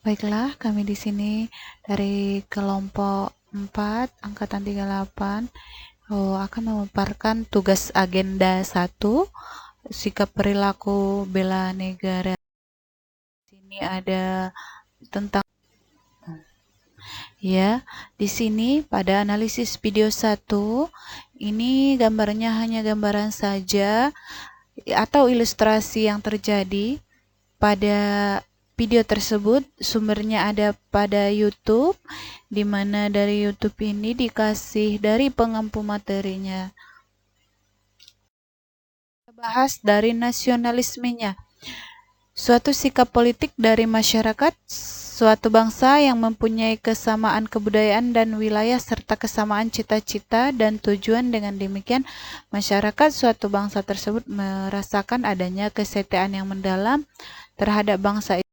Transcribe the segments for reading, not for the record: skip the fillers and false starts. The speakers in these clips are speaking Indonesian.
Baiklah, kami di sini dari kelompok 4 angkatan 38 akan memaparkan tugas agenda 1, sikap perilaku bela negara. Di sini ada tentang ya, di sini pada analisis video 1 ini gambarnya hanya gambaran saja atau ilustrasi yang terjadi pada video tersebut. Sumbernya ada pada YouTube, di mana dari YouTube ini dikasih dari pengampu materinya. Kita bahas dari nasionalismenya, suatu sikap politik dari masyarakat suatu bangsa yang mempunyai kesamaan kebudayaan dan wilayah serta kesamaan cita-cita dan tujuan. Dengan demikian, masyarakat suatu bangsa tersebut merasakan adanya kesetiaan yang mendalam terhadap bangsa itu.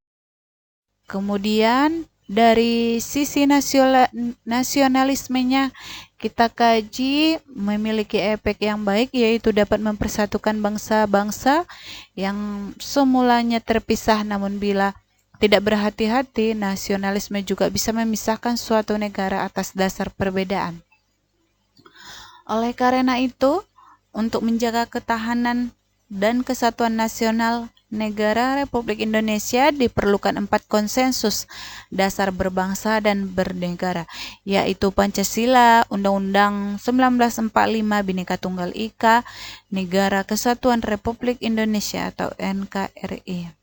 Kemudian dari sisi nasionalismenya kita kaji memiliki efek yang baik, yaitu dapat mempersatukan bangsa-bangsa yang semulanya terpisah, namun bila tidak berhati-hati, nasionalisme juga bisa memisahkan suatu negara atas dasar perbedaan. Oleh karena itu, untuk menjaga ketahanan dan kesatuan nasional negara Republik Indonesia diperlukan 4 konsensus dasar berbangsa dan bernegara, yaitu Pancasila, Undang-Undang 1945 Bhinneka Tunggal Ika, Negara Kesatuan Republik Indonesia atau NKRI.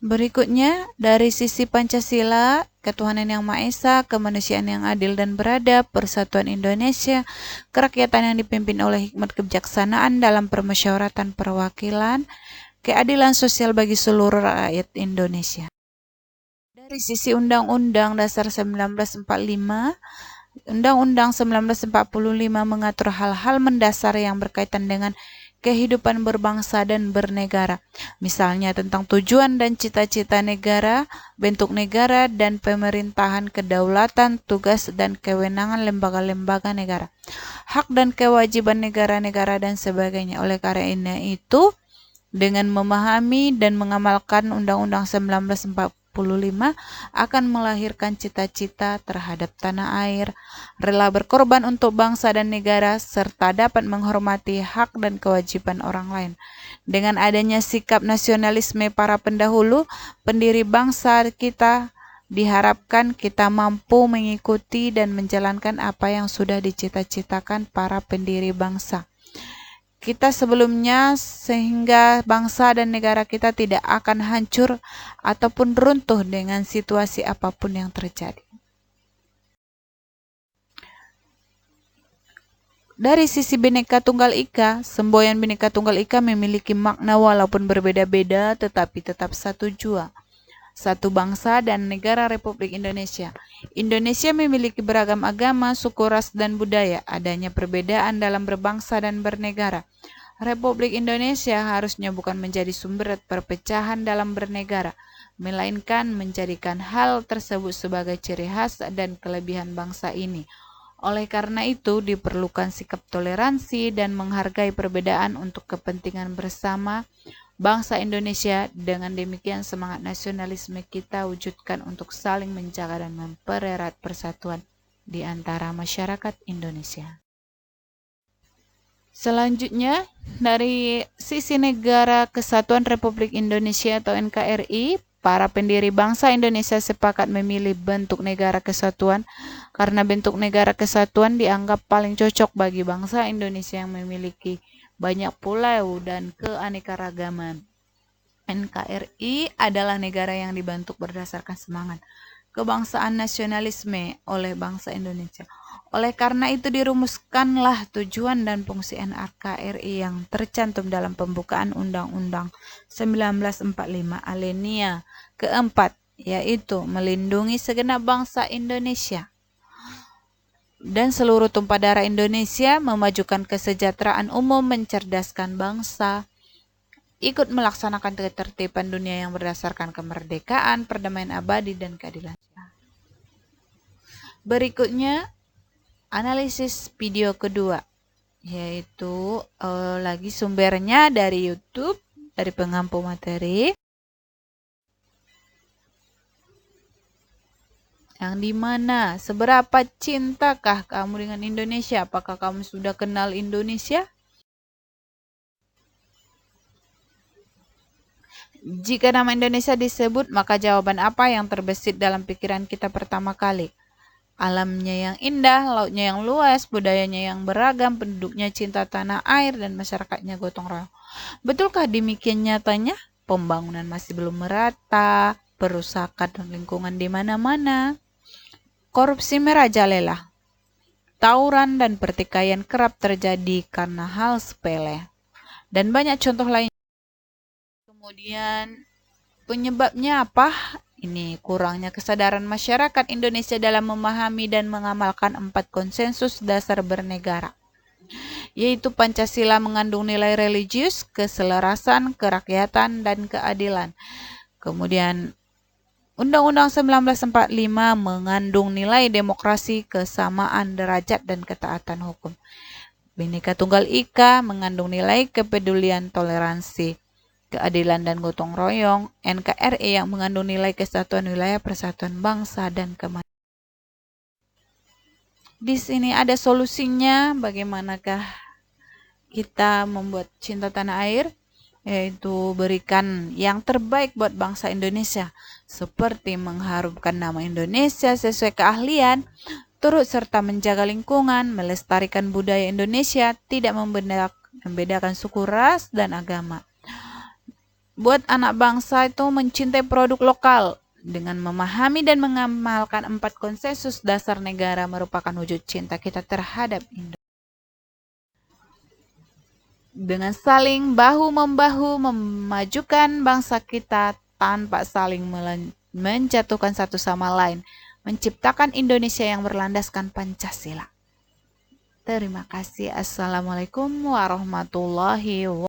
Berikutnya, dari sisi Pancasila, ketuhanan yang Maha Esa, kemanusiaan yang adil dan beradab, persatuan Indonesia, kerakyatan yang dipimpin oleh hikmat kebijaksanaan dalam permusyawaratan perwakilan, keadilan sosial bagi seluruh rakyat Indonesia. Dari sisi Undang-Undang Dasar 1945, Undang-Undang 1945 mengatur hal-hal mendasar yang berkaitan dengan kehidupan berbangsa dan bernegara, misalnya tentang tujuan dan cita-cita negara, bentuk negara dan pemerintahan, kedaulatan, tugas dan kewenangan lembaga-lembaga negara, hak dan kewajiban negara-negara dan sebagainya. Oleh karena itu, dengan memahami dan mengamalkan Undang-Undang 1945 akan melahirkan cita-cita terhadap tanah air, rela berkorban untuk bangsa dan negara, serta dapat menghormati hak dan kewajiban orang lain. Dengan adanya sikap nasionalisme para pendahulu, pendiri bangsa kita, diharapkan kita mampu mengikuti dan menjalankan apa yang sudah dicita-citakan para pendiri bangsa kita sebelumnya, sehingga bangsa dan negara kita tidak akan hancur ataupun runtuh dengan situasi apapun yang terjadi. Dari sisi Bhinneka Tunggal Ika, semboyan Bhinneka Tunggal Ika memiliki makna walaupun berbeda-beda tetapi tetap satu jua. Satu bangsa dan negara Republik Indonesia. Indonesia memiliki beragam agama, suku, ras, dan budaya. Adanya perbedaan dalam berbangsa dan bernegara. Republik Indonesia harusnya bukan menjadi sumber perpecahan dalam bernegara, melainkan menjadikan hal tersebut sebagai ciri khas dan kelebihan bangsa ini. Oleh karena itu, diperlukan sikap toleransi dan menghargai perbedaan untuk kepentingan bersama bangsa Indonesia. Dengan demikian, semangat nasionalisme kita wujudkan untuk saling menjaga dan mempererat persatuan di antara masyarakat Indonesia. Selanjutnya, dari sisi Negara Kesatuan Republik Indonesia atau NKRI, para pendiri bangsa Indonesia sepakat memilih bentuk negara kesatuan karena bentuk negara kesatuan dianggap paling cocok bagi bangsa Indonesia yang memiliki banyak pulau dan keanekaragaman. NKRI adalah negara yang dibentuk berdasarkan semangat kebangsaan nasionalisme oleh bangsa Indonesia. Oleh karena itu dirumuskanlah tujuan dan fungsi NKRI yang tercantum dalam pembukaan Undang-Undang 1945 alinea keempat, yaitu melindungi segenap bangsa Indonesia dan seluruh tumpah darah Indonesia, memajukan kesejahteraan umum, mencerdaskan bangsa, ikut melaksanakan ketertiban dunia yang berdasarkan kemerdekaan, perdamaian abadi, dan keadilan. Berikutnya, analisis video kedua, yaitu lagi sumbernya dari YouTube, dari pengampu materi. Yang dimana? Seberapa cintakah kamu dengan Indonesia? Apakah kamu sudah kenal Indonesia? Jika nama Indonesia disebut, maka jawaban apa yang terbesit dalam pikiran kita pertama kali? Alamnya yang indah, lautnya yang luas, budayanya yang beragam, penduduknya cinta tanah air, dan masyarakatnya gotong royong. Betulkah demikian nyatanya? Pembangunan masih belum merata, perusakan lingkungan di mana-mana, korupsi merajalela, tawuran dan pertikaian kerap terjadi karena hal sepele, dan banyak contoh lain. Kemudian penyebabnya apa? Ini kurangnya kesadaran masyarakat Indonesia dalam memahami dan mengamalkan 4 konsensus dasar bernegara, yaitu Pancasila mengandung nilai religius, keselarasan, kerakyatan, dan keadilan. Kemudian Undang-Undang 1945 mengandung nilai demokrasi, kesamaan derajat, dan ketaatan hukum. Bhinneka Tunggal Ika mengandung nilai kepedulian, toleransi, keadilan, dan gotong royong. NKRI yang mengandung nilai kesatuan wilayah, persatuan bangsa, dan kemanusiaan. Di sini ada solusinya, bagaimanakah kita membuat cinta tanah air, yaitu berikan yang terbaik buat bangsa Indonesia, seperti mengharumkan nama Indonesia sesuai keahlian, turut serta menjaga lingkungan, melestarikan budaya Indonesia, tidak membedakan suku, ras, dan agama. Buat anak bangsa itu mencintai produk lokal dengan memahami dan mengamalkan 4 konsensus dasar negara merupakan wujud cinta kita terhadap Indonesia. Dengan saling bahu-membahu memajukan bangsa kita tanpa saling menjatuhkan satu sama lain, menciptakan Indonesia yang berlandaskan Pancasila. Terima kasih. Assalamualaikum warahmatullahi wabarakatuh.